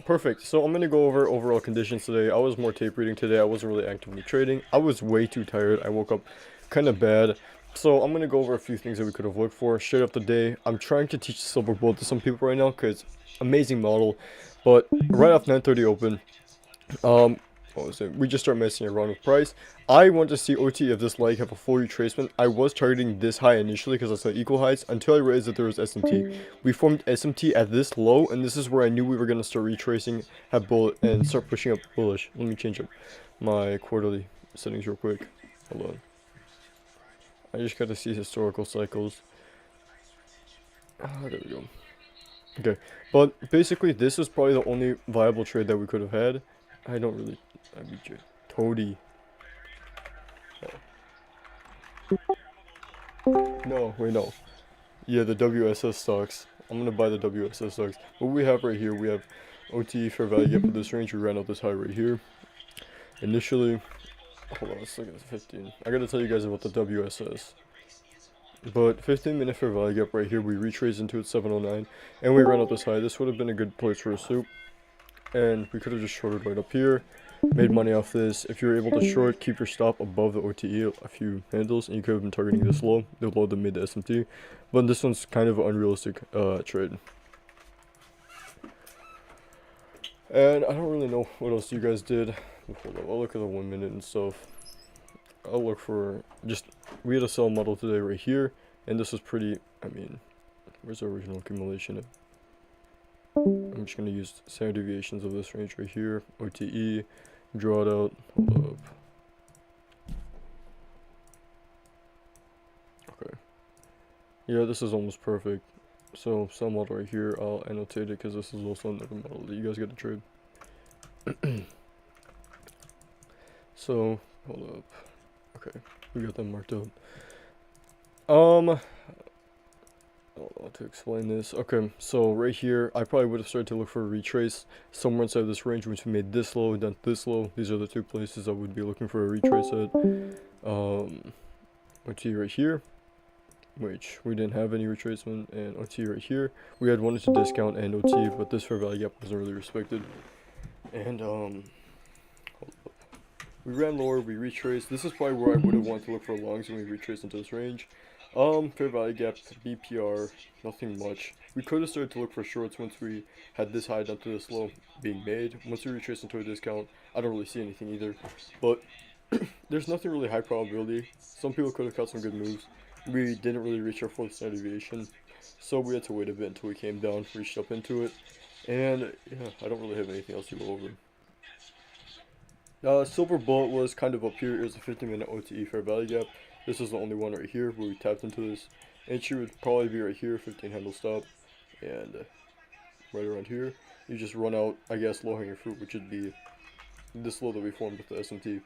Perfect. So I'm gonna go over overall conditions today. I was more tape reading today. I wasn't really actively trading. I was way too tired. I woke up kind of bad. So I'm gonna go over a few things that we could have looked for straight up the day. I'm trying to teach the silver bullet to some people right now because amazing model, but right off 9:30 open, um, what was it? We just start messing around with price. I want to see OT of this leg have a full retracement. I was targeting this high initially because I saw equal highs until I realized that there was SMT. We formed SMT at this low, and this is where I knew we were going to start retracing, have bullet, and start pushing up bullish. Let me change up my quarterly settings real quick. Hold on. I just got to see historical cycles. Ah, there we go. Okay, but basically this is probably the only viable trade that we could have had. I don't really... I mean, Toady. No, wait, no. Yeah, the WSS stocks. I'm gonna buy the WSS stocks. What we have right here, we have OT fair value gap with this range. We ran out this high right here. Initially, hold on, let's look at the 15. I gotta tell you guys about the WSS. But 15-minute fair value gap right here, we retraced into it 709, and we ran out this high. This would have been a good place for a soup, and we could have just shorted right up here. Made money off this. If you're able to short, keep your stop above the OTE a few handles, and you could have been targeting this low, the low that made the SMT. But this one's kind of an unrealistic trade. And I don't really know what else you guys did. Hold on, I'll look at the 1 minute and stuff. I'll look for just, we had a sell model today right here, and this was pretty, I mean, where's the original accumulation? I'm just going to use standard deviations of this range right here, OTE, draw it out, hold up. Okay. Yeah, this is almost perfect. So, sell model right here, I'll annotate it because this is also another model that you guys get to trade. So, hold up. Okay, we got them marked up. To explain this. Okay, so right here, I probably would have started to look for a retrace somewhere inside this range, which we made this low, then this low. These are the two places I would be looking for a retrace at. OT right here, which we didn't have any retracement, and OT right here. We had one to discount and OT, but this fair value gap wasn't really respected. And, hold up. We ran lower, we retraced. This is probably where I would have wanted to look for longs when we retraced into this range. Fair value gap, BPR, nothing much. We could have started to look for shorts once we had this high down to this low being made. Once we retrace into a discount, I don't really see anything either. But there's nothing really high probability. Some people could have caught some good moves. We didn't really reach our full standard deviation, so we had to wait a bit until we came down, reached up into it. And yeah, I don't really have anything else to go over. Silver bullet was kind of up here. It was a 15-minute OTE fair value gap. This is the only one right here where we tapped into this. Entry would probably be right here, 15 handle stop, and right around here. You just run out, I guess, low hanging fruit, which would be this low that we formed with the SMT.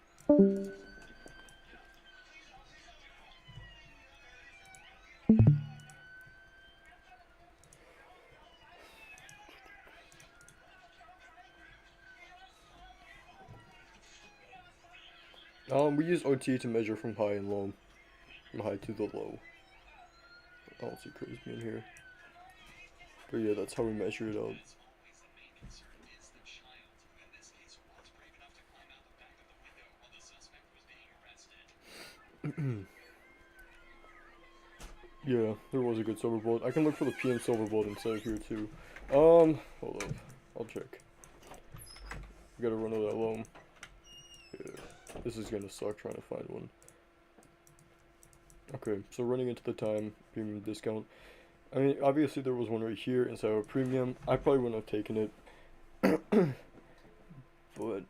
We use OT to measure from high and low, from high to the low. I don't see crazy in here, but yeah, that's how we measure it out. Yeah, there was a good silver bullet. I can look for the PM silver bullet inside of here too. Hold up, I'll check. We gotta run out that low. Yeah, this is gonna suck trying to find one. Okay, so running into the time, premium discount. I mean, obviously there was one right here inside of a premium. I probably wouldn't have taken it. But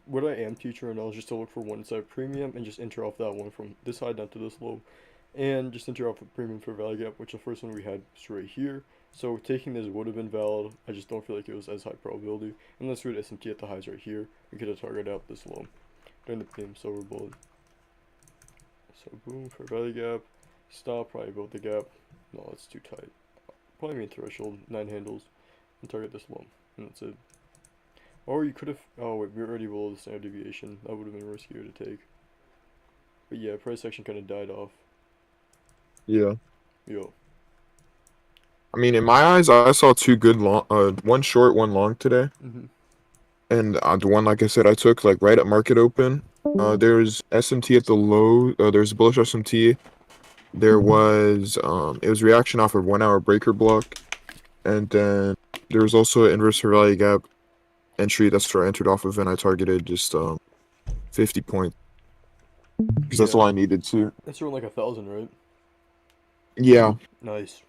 what I am teaching right now is just to look for one inside premium and just enter off that one from this high down to this low. And just enter off the premium for value gap, which the first one we had was right here. So taking this would have been valid. I just don't feel like it was as high probability. Unless we had SMT at the highs right here, we could have targeted out this low during the PM silver bullet. So boom, for value gap, stop probably about the gap. No, it's too tight. Probably mean threshold, 9 handles, and target this low, and that's it. Or you could have, oh wait, we're already below the standard deviation. That would have been riskier to take. But yeah, price action kind of died off. Yeah. Yo. mean, in my eyes, I saw two good long, one short, one long today. Hmm. And the one, like I said, I took like right at market open. There's SMT at the low. There's bullish SMT. There was it was reaction off of 1 hour breaker block, and then there was also an inverse fair value gap entry. That's where I entered off of, and I targeted just 50 points because that's Yeah, all I needed to. it's around like 1,000, right? Yeah, Nice.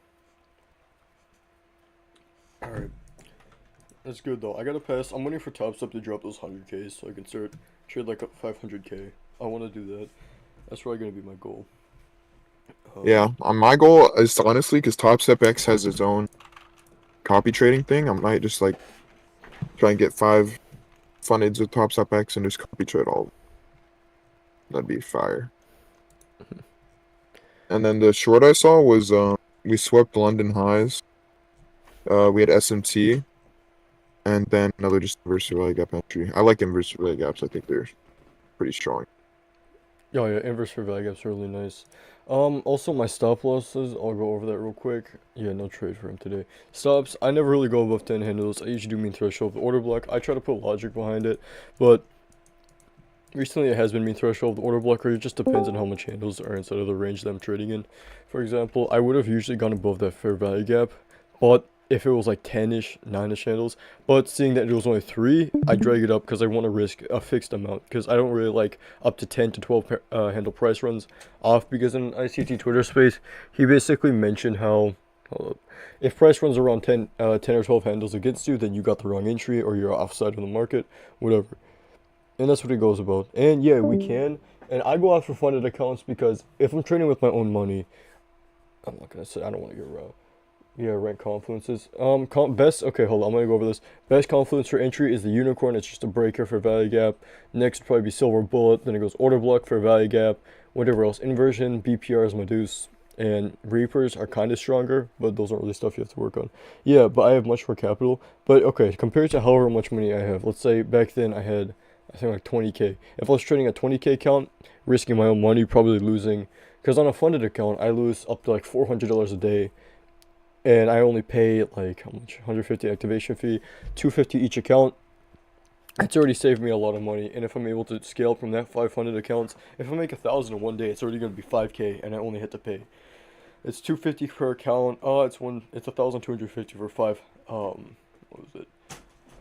All right, that's good though. I gotta pass. I'm waiting for Top Step to drop those 100Ks so I can start trade like a 500K. I want to do that. That's probably gonna be my goal. yeah. Um, My goal is to, honestly, because Top Step X has its own copy trading thing. I might just like try and get 5 fundeds with Top Step X and just copy trade all of them. That'd be fire. And then the short I saw was we swept London highs. We had SMT and then another just inverse value gap entry. I like inverse value gaps. I think they're pretty strong. oh yeah, inverse fair value gap's really nice. Also my stop losses, I'll go over that real quick. Yeah, no trade for him today. Stops, I never really go above 10 handles. I usually do mean threshold with order block. I try to put logic behind it, but recently it has been mean threshold with order block, or it just depends on how much handles are inside of the range that I'm trading in. For example, I would have usually gone above that fair value gap, but if it was like 10-ish, 9-ish handles, but seeing that it was only 3, I drag it up because I want to risk a fixed amount, because I don't really like up to 10 to 12 handle price runs off, because in ICT Twitter space, he basically mentioned how, hold up, if price runs around 10 or 12 handles against you, then you got the wrong entry, or you're offside of the market, whatever. And that's what it goes about. And yeah, we can. And I go after funded accounts because if I'm trading with my own money, I'm not gonna say I don't want to get raw. Yeah, rank confluences. Best. Okay, hold on. I'm gonna go over this. Best confluence for entry is the unicorn. It's just a breaker for value gap. Next would probably be silver bullet. Then it goes order block for value gap. Whatever else. Inversion, BPRs, Medusa, and Reapers are kind of stronger, but those aren't really stuff you have to work on. Yeah, but I have much more capital. But okay, compared to however much money I have, let's say back then I had, I think like 20K. If I was trading a 20K account, risking my own money, probably losing. Because on a funded account, I lose up to like $400 a day, and I only pay like how much? 150 activation fee, 250 each account. It's already saved me a lot of money, and if I'm able to scale from that 500 accounts, if I make 1,000 in one day, it's already gonna be 5K, and I only hit to pay. It's 250 per account. It's 1,250 for five. What was it?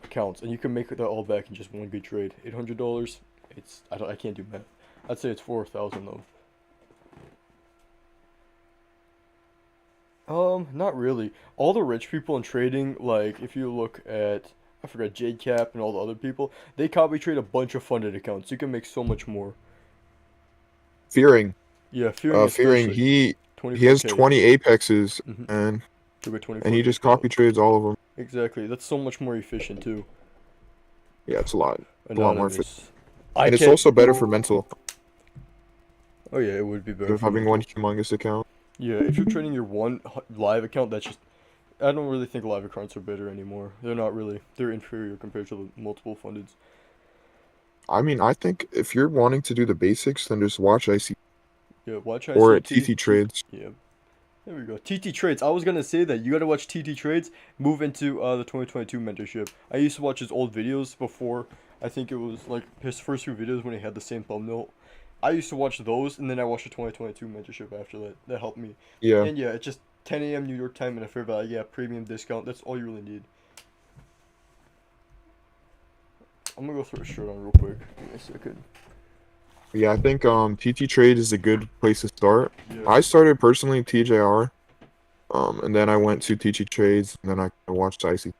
Accounts, and you can make that all back in just one good trade. $800. I can't do math. I'd say it's 4,000 though. Not really. All the rich people in trading, like if you look at, I forgot JCap and all the other people, they copy trade a bunch of funded accounts. You can make so much more. Fearing, Yeah, fearing fearing especially. he has 24K. 20 apexes Mm-hmm. and To get he 24K just payout. copy trades all of them. Exactly. That's so much more efficient too. Yeah, it's a lot more efficient, Anonymous. I and it's can't. also better for mental Oh yeah, it would be better of for having one mental. humongous account. Yeah, if you're trading your one live account, that's just. I don't really think live accounts are better anymore. They're not really. They're inferior compared to the multiple fundeds. I mean, I think if you're wanting to do the basics, then just watch IC Yeah, watch or at ICT. TT Trades. Yeah, there we go. TT Trades. I was gonna say that you gotta watch TT Trades. Move into the 2022 mentorship. I used to watch his old videos before. I think it was like his first few videos when he had the same thumbnail. I used to watch those, and then I watched the 2022 mentorship after that. That helped me. Yeah, And yeah, it's just 10 a.m. New York time and a fair value gap premium discount. That's all you really need. I'm gonna go throw a shirt on real quick. Give me a second. yeah. I think TT Trade is a good place to start. Yeah. I started personally TJR, and then I went to TT Trades, and then I watched IC.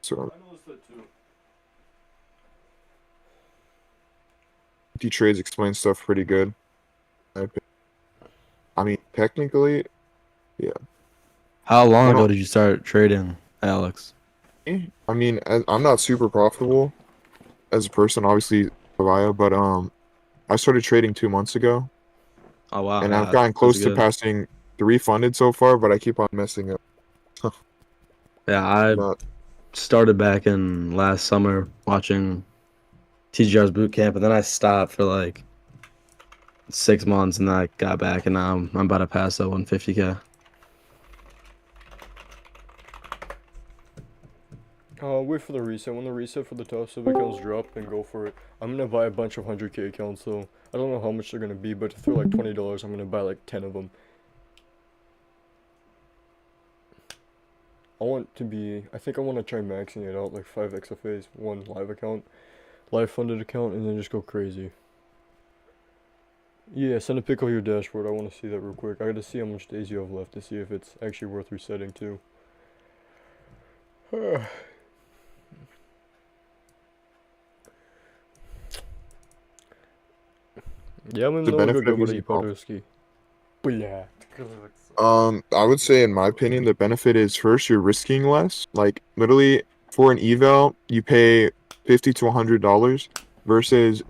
So I noticed that too. TT Trades explains stuff pretty good. I mean, technically, yeah. How long I ago don't. did you start trading, Alex? I mean, I'm not super profitable as a person, obviously, Avaya, but I started trading 2 months ago, Oh wow, and I've yeah, gotten that's close to good. passing 3 funded so far, but I keep on messing up. Yeah, I Not. started back in last summer watching TGR's boot camp, and then I stopped for like 6 months, and then I got back, and now I'm about to pass that 150K. Wait for the reset. When the reset for the top sub accounts drop, then go for it. I'm gonna buy a bunch of 100K accounts, so I don't know how much they're gonna be, but if they're like $20, I'm gonna buy like 10 of them. I think I want to try maxing it out, like 5 XFAs, one live account, live funded account, and then just go crazy. Yeah, send a pic of your dashboard. I want to see that real quick. I gotta see how much days you have left to see if it's actually worth resetting too. Ja bym The benefit of gogory using po-polski. Bля. I would say, in my opinion, the benefit is first you're risking less. Like literally, for an eval, you pay $50 to $100 versus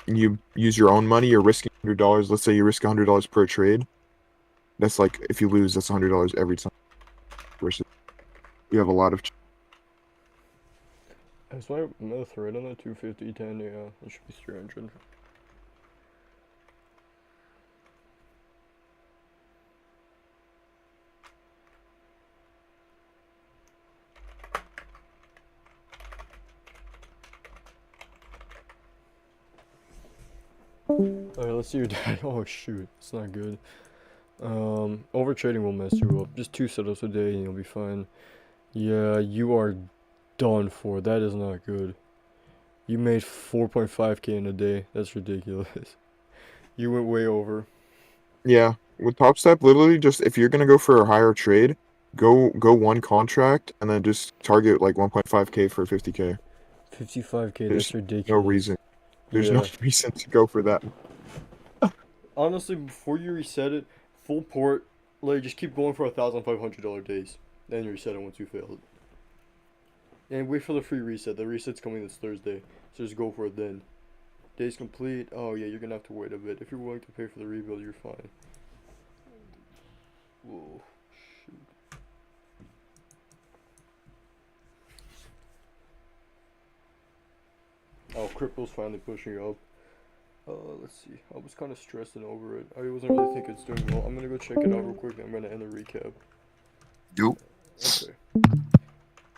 you use your own money. You're risking $100. Let's say you risk $100 per trade. That's like if you lose, that's $100 every time. Versus you have a lot of. Is my math right on that? 250, 10, yeah, it should be 300. Alright, let's see your data. Oh shoot, it's not good. Over trading will mess you up. Just 2 setups a day and you'll be fine. Yeah, you are done for. That is not good. You made 4.5K in a day. That's ridiculous. You went way over. Yeah, with Top Step, literally just if you're gonna go for a higher trade, go one contract and then just target like 1.5K for 50K. 55K, There's that's no ridiculous. reason. There's no Yeah. reason to go for that. Honestly, before you reset it, full port, like just keep going for $1,500 days. Then you reset it once you failed. And wait for the free reset. The reset's coming this Thursday, so just go for it then. Days complete. Oh yeah, you're gonna have to wait a bit. If you're willing to pay for the rebuild, you're fine. Whoa, shoot. Oh, crypto's finally pushing up. Let's see. I was kind of stressing over it. I wasn't really thinking it's doing well. I'm gonna go check it out real quick. Then I'm gonna end the recap. Yo. Okay.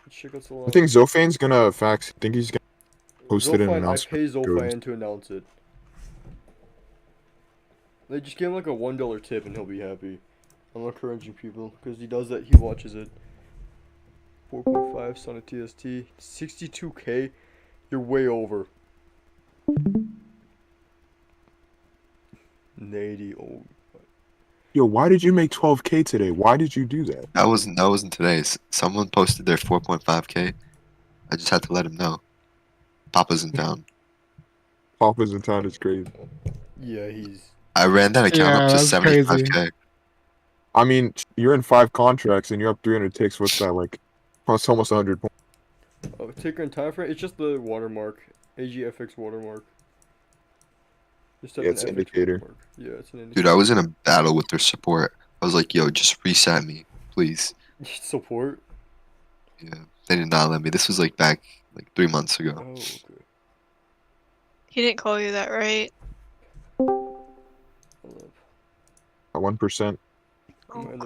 Let's check out I Solana. think Zophane's gonna fax. I think he's gonna post it and Zofine, I announce. pay Zofine to announce it. They just give him like a $1 tip and he'll be happy. I'm encouraging people because he does that. He watches it. 4.5 Sonic TST, 62K. You're way over. 80. Oh, Yo, why did you make 12K today? Why did you do that? That wasn't today. Someone posted their 4.5K. I just had to let him know. Papa's in town. Papa's in town is crazy. yeah, he's. I ran that account Yeah, up to that's crazy. 75K. I mean, you're in 5 contracts and you're up 300 ticks. What's that like? It's almost 100 points. Oh, ticker and time frame. It's just the watermark. AGFX watermark. Just Yeah, it's an FX indicator. watermark. Yeah, it's an indicator. Dude, I was in a battle with their support. I was like, yo, just reset me, please. Support. Yeah. They did not let me. This was like back like 3 months ago. Oh, okay. He didn't call you that, right? Hold up. At 1%. I'm gonna end the